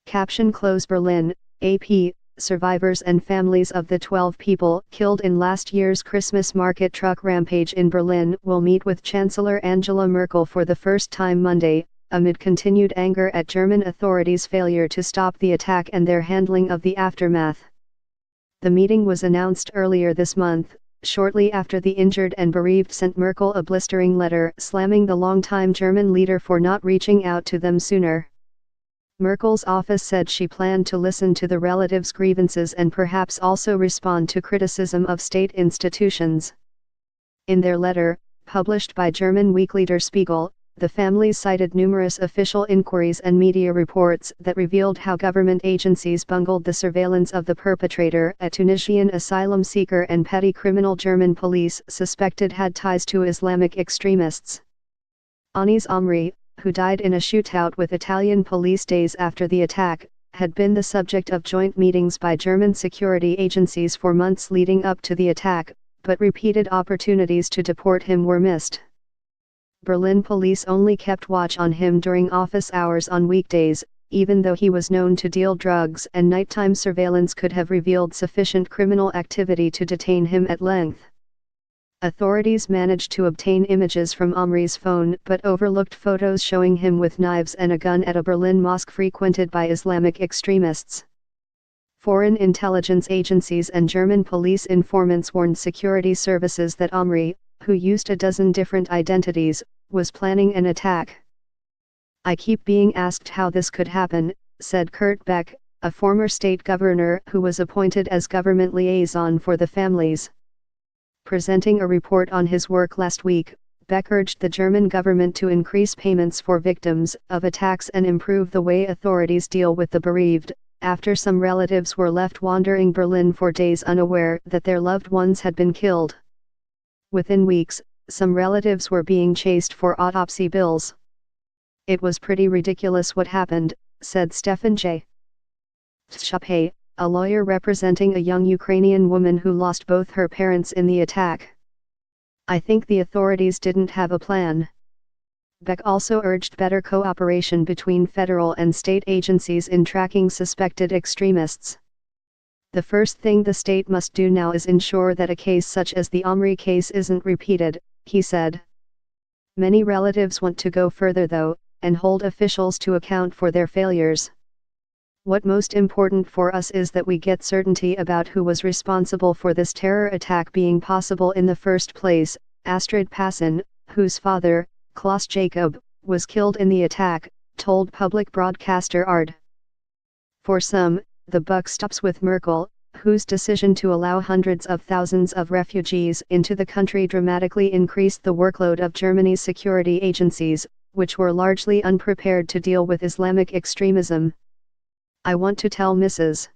Caption close Berlin, AP, survivors and families of the 12 people killed in last year's Christmas market truck rampage in Berlin will meet with Chancellor Angela Merkel for the first time Monday, amid continued anger at German authorities' failure to stop the attack and their handling of the aftermath. The meeting was announced earlier this month, shortly after the injured and bereaved sent Merkel a blistering letter slamming the longtime German leader for not reaching out to them sooner. Merkel's office said she planned to listen to the relatives' grievances and perhaps also respond to criticism of state institutions. In their letter, published by German weekly Der Spiegel, the families cited numerous official inquiries and media reports that revealed how government agencies bungled the surveillance of the perpetrator, a Tunisian asylum seeker and petty criminal German police suspected had ties to Islamic extremists. Anis Amri, who died in a shootout with Italian police days after the attack, had been the subject of joint meetings by German security agencies for months leading up to the attack, but repeated opportunities to deport him were missed. Berlin police only kept watch on him during office hours on weekdays, even though he was known to deal drugs and nighttime surveillance could have revealed sufficient criminal activity to detain him at length. Authorities managed to obtain images from Amri's phone but overlooked photos showing him with knives and a gun at a Berlin mosque frequented by Islamic extremists. Foreign intelligence agencies and German police informants warned security services that Amri, who used a dozen different identities, was planning an attack. "I keep being asked how this could happen," said Kurt Beck, a former state governor who was appointed as government liaison for the families. Presenting a report on his work last week, Beck urged the German government to increase payments for victims of attacks and improve the way authorities deal with the bereaved, after some relatives were left wandering Berlin for days unaware that their loved ones had been killed. Within weeks, some relatives were being chased for autopsy bills. "It was pretty ridiculous what happened," said Stefan J. Tshapay, a lawyer representing a young Ukrainian woman who lost both her parents in the attack. "I think the authorities didn't have a plan." Beck also urged better cooperation between federal and state agencies in tracking suspected extremists. "The first thing the state must do now is ensure that a case such as the Amri case isn't repeated," he said. Many relatives want to go further though, and hold officials to account for their failures. "What most important for us is that we get certainty about who was responsible for this terror attack being possible in the first place," Astrid Passon, whose father, Klaus Jacob, was killed in the attack, told public broadcaster ARD. For some, the buck stops with Merkel, whose decision to allow hundreds of thousands of refugees into the country dramatically increased the workload of Germany's security agencies, which were largely unprepared to deal with Islamic extremism. "I want to tell Mrs.